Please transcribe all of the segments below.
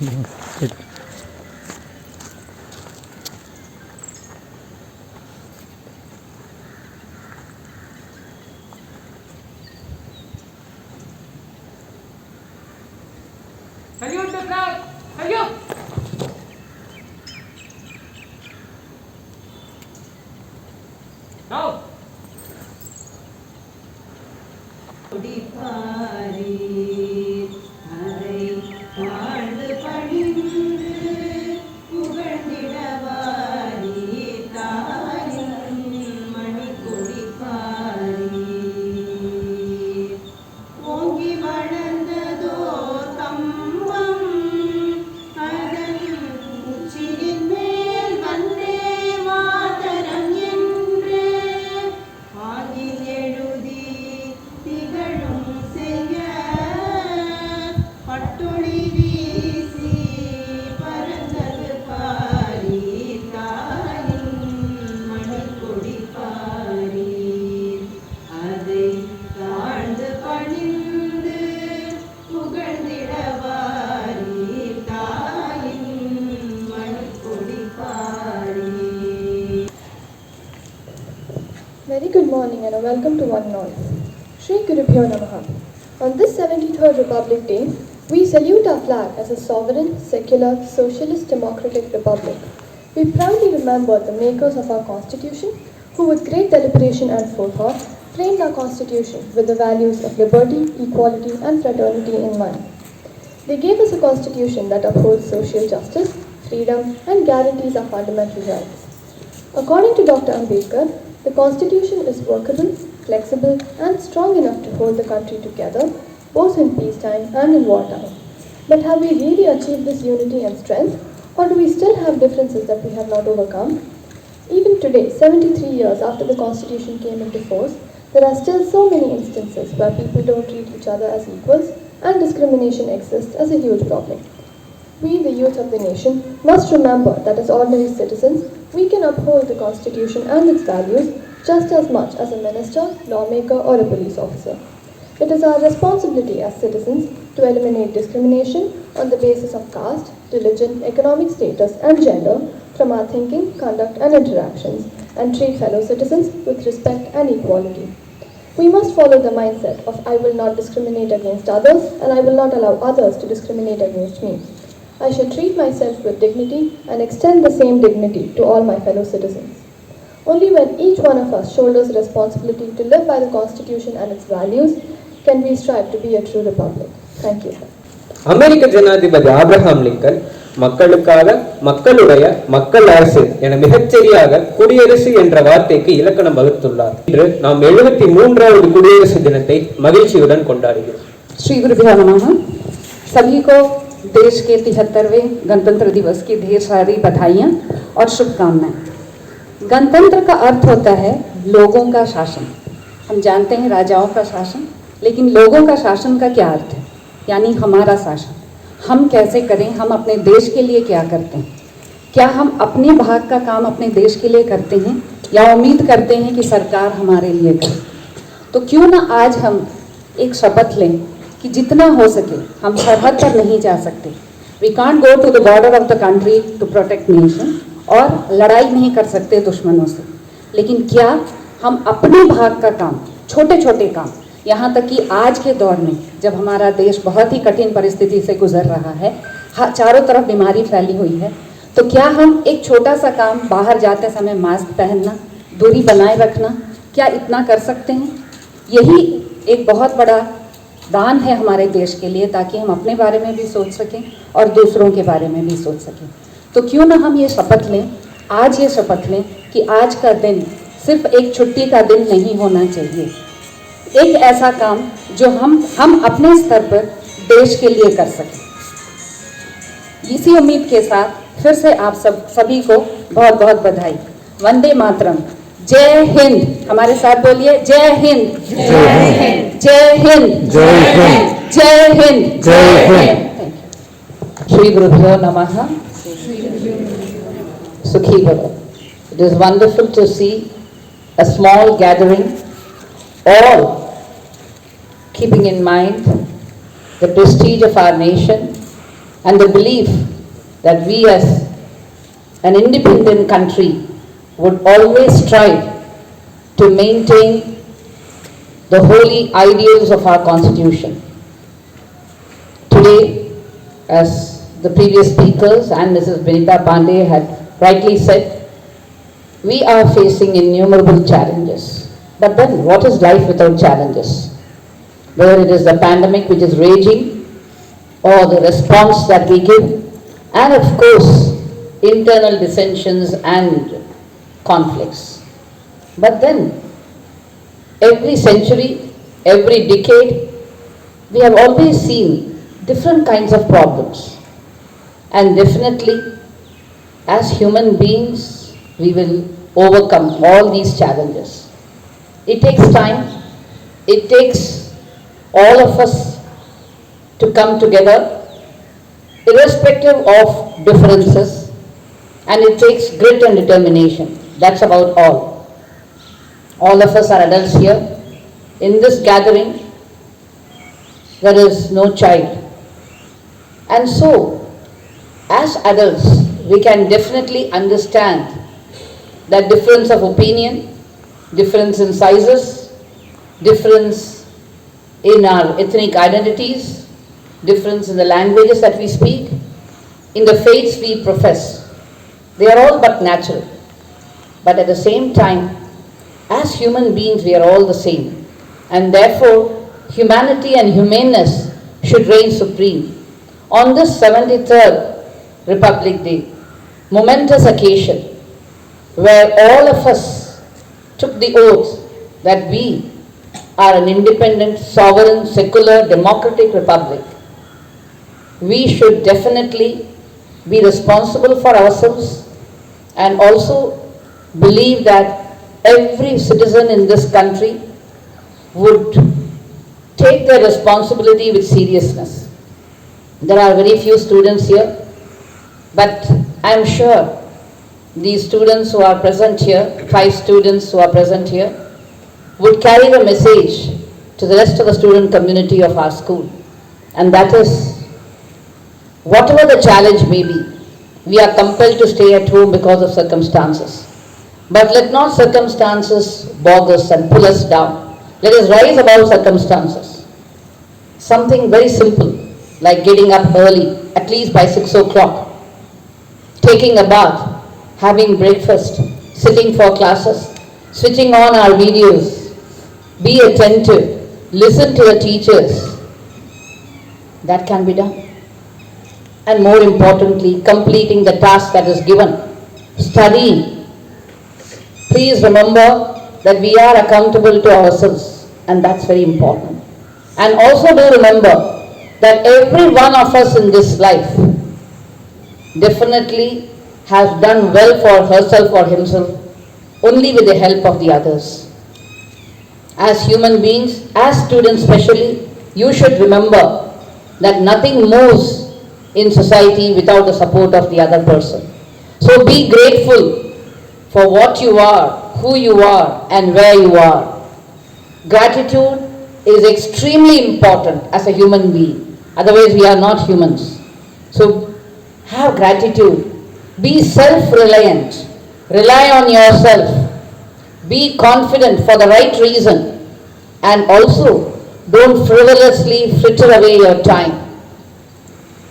Salute the flag! Salute! Now! Very good morning and a welcome to one and all. Shri Gurubhyo Namaha. On this 73rd Republic Day, we salute our flag as a sovereign, secular, socialist, democratic republic. We proudly remember the makers of our constitution, who with great deliberation and forethought framed our constitution with the values of liberty, equality and fraternity in mind. They gave us a constitution that upholds social justice, freedom and guarantees our fundamental rights. According to Dr. Ambedkar, the Constitution is workable, flexible and strong enough to hold the country together, both in peacetime and in wartime. But have we really achieved this unity and strength, or do we still have differences that we have not overcome? Even today, 73 years after the Constitution came into force, there are still so many instances where people don't treat each other as equals and discrimination exists as a huge problem. We, the youth of the nation, must remember that as ordinary citizens, we can uphold the Constitution and its values just as much as a minister, lawmaker or a police officer. It is our responsibility as citizens to eliminate discrimination on the basis of caste, religion, economic status and gender from our thinking, conduct and interactions and treat fellow citizens with respect and equality. We must follow the mindset of I will not discriminate against others and I will not allow others to discriminate against me. I shall treat myself with dignity and extend the same dignity to all my fellow citizens. Only when each one of us shoulders the responsibility to live by the Constitution and its values can we strive to be a true republic. Thank you. அமெரிக்க ஜனாதிபதி Abraham Lincoln மக்களுக்காக மக்களுடைய மக்கள் அரசு என மிகச்சரியாக குடியரசு என்ற வார்த்தைக்கு இலக்கணம் வகுத்துள்ளார். இன்று நாம் 73வது குடியரசு தினத்தை மகிழ்ச்சியுடன் கொண்டாடுகிறோம். श्री गुरुभ्यो नमः। सभी को देश के 73वें गणतंत्र दिवस की ढेर सारी बधाइयाँ और शुभकामनाएं। गणतंत्र का अर्थ होता है लोगों का शासन। हम जानते हैं राजाओं का शासन, लेकिन लोगों का शासन का क्या अर्थ है, यानी हमारा शासन हम कैसे करें, हम अपने देश के लिए क्या करते हैं, क्या हम अपने भाग का काम अपने देश के लिए करते हैं या उम्मीद करते हैं कि सरकार हमारे लिए करे। तो क्यों ना आज हम एक शपथ लें कि जितना हो सके हम सरहद पर नहीं जा सकते, we can't go to the border of the country to protect nation, और लड़ाई नहीं कर सकते दुश्मनों से, लेकिन क्या हम अपने भाग का काम, छोटे छोटे काम, यहाँ तक कि आज के दौर में जब हमारा देश बहुत ही कठिन परिस्थिति से गुजर रहा है, चारों तरफ बीमारी फैली हुई है, तो क्या हम एक छोटा सा काम बाहर जाते समय मास्क पहनना, दूरी बनाए रखना, क्या इतना कर सकते हैं? यही एक बहुत बड़ा दान है हमारे देश के लिए, ताकि हम अपने बारे में भी सोच सकें और दूसरों के बारे में भी सोच सकें। तो क्यों ना हम ये शपथ लें, आज ये शपथ लें कि आज का दिन सिर्फ एक छुट्टी का दिन नहीं होना चाहिए, एक ऐसा काम जो हम अपने स्तर पर देश के लिए कर सकें। इसी उम्मीद के साथ फिर से आप सभी को बहुत बहुत बधाई। वंदे मातरम। जय हिंद। हमारे साथ बोलिए, जय हिंद, जय हिंद, जय हिंद, जय हिंद, जय हिंद, जय हिंद। श्री गुरुभ्यो नमः। Sukhi Bhava. It is wonderful to see a small gathering, all keeping in mind the prestige of our nation and the belief that we as an independent country would always strive to maintain the holy ideals of our Constitution. Today, as the previous speakers and Mrs. Benita Pandey had rightly said, we are facing innumerable challenges. But then, what is life without challenges? Whether it is the pandemic which is raging, or the response that we give, and of course, internal dissensions and conflicts. But then, every century, every decade, we have always seen different kinds of problems. And definitely, as human beings, we will overcome all these challenges. It takes time, it takes all of us to come together, irrespective of differences, and it takes grit and determination. That's about all. All of us are adults here. In this gathering, there is no child. And so, as adults, we can definitely understand that difference of opinion, difference in sizes, difference in our ethnic identities, difference in the languages that we speak, in the faiths we profess. They are all but natural. But at the same time, as human beings, we are all the same. And therefore, humanity and humaneness should reign supreme. On this 73rd Republic Day, momentous occasion, where all of us took the oath that we are an independent, sovereign, secular, democratic republic, we should definitely be responsible for ourselves and also believe that every citizen in this country would take their responsibility with seriousness. There are very few students here, but I am sure these students who are present here, 5 students who are present here, would carry the message to the rest of the student community of our school. And that is, whatever the challenge may be, we are compelled to stay at home because of circumstances. But let not circumstances bog us and pull us down. Let us rise above circumstances. Something very simple, like getting up early, at least by 6 o'clock, taking a bath, having breakfast, sitting for classes, switching on our videos, be attentive, listen to the teachers. That can be done. And more importantly, completing the task that is given. Studying. Please remember that we are accountable to ourselves, and that's very important. And also do remember that every one of us in this life definitely has done well for herself or himself only with the help of the others. As human beings, as students especially, you should remember that nothing moves in society without the support of the other person. So be grateful for what you are, who you are, and where you are. Gratitude is extremely important as a human being. Otherwise, we are not humans. So have gratitude. Be self-reliant. Rely on yourself. Be confident for the right reason. And also, don't frivolously fritter away your time.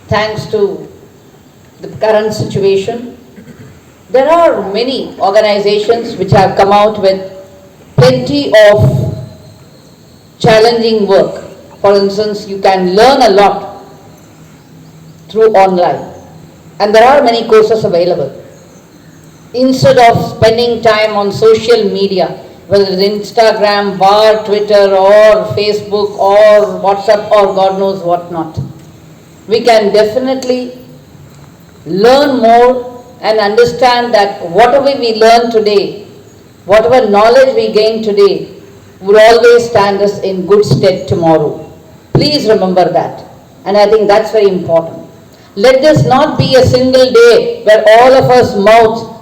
Thanks to the current situation, there are many organizations which have come out with plenty of challenging work. For instance, you can learn a lot through online. And there are many courses available. Instead of spending time on social media, whether it is Instagram, or Twitter, or Facebook, or WhatsApp, or God knows what not, we can definitely learn more and understand that whatever we learn today, whatever knowledge we gain today, will always stand us in good stead tomorrow. Please remember that. And I think that's very important. Let this not be a single day where all of us mouth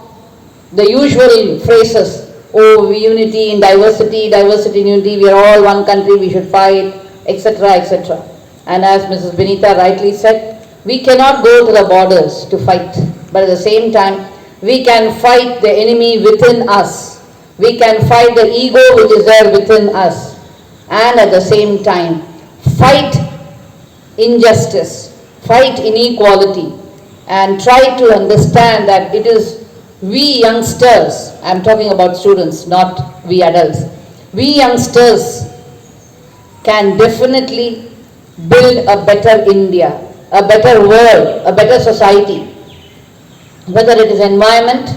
the usual phrases, oh, unity in diversity, diversity in unity, we are all one country, we should fight, etc., etc. And as Mrs. Benita rightly said, We cannot go to the borders to fight, but at the same time, we can fight the enemy within us. We can fight the ego which is there within us, and at the same time, fight injustice, fight inequality, and try to understand that it is we youngsters, I am talking about students, not we adults, we youngsters can definitely build a better India, a better world, a better society, whether it is environment,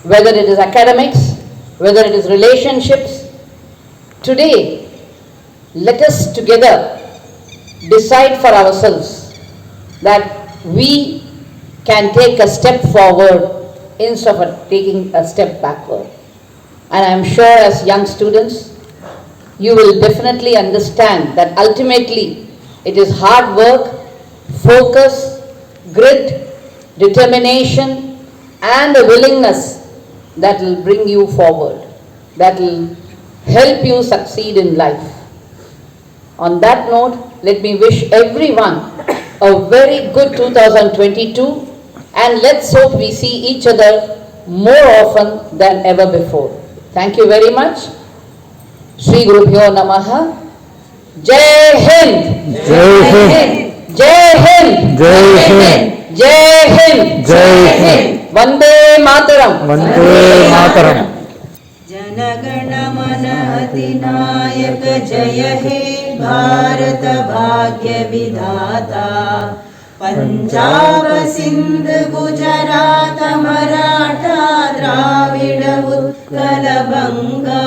whether it is academics, whether it is relationships. Today, let us together decide for ourselves that we can take a step forward instead of taking a step backward. And I am sure as young students, you will definitely understand that ultimately it is hard work, focus, grit, determination, and a willingness that will bring you forward, that will help you succeed in life. On that note, let me wish everyone a very good 2022, and let's hope we see each other more often than ever before. Thank you very much. Shri Gurubhyo Namaha. Jai Hind! Jai Hind! Jai Hind! Jai Hind! Jai Hind! Jai Hind! Vande Mataram! Vande Mataram! जनगण मन अधिनायक जय हे भारत भाग्य विधाता पंजाब सिंध गुजरात मराठा द्राविड उत्कल बंगा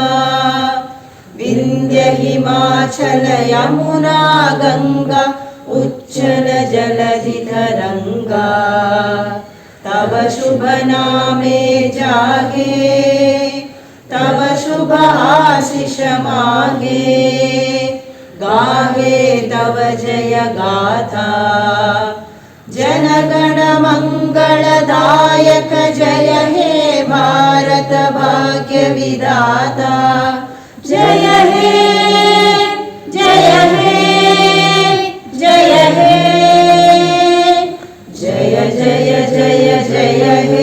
विंध्य हिमाचल यमुना गंगा उच्चल जलधि तरंगा तव शुभ नामे जागे तव शुभ आशीष मांगे गावे तव जय गाथा जनगण मंगलदायक जय हे भारत भाग्य विधाता जय हे जय हे जय हे जय जय जय जय हे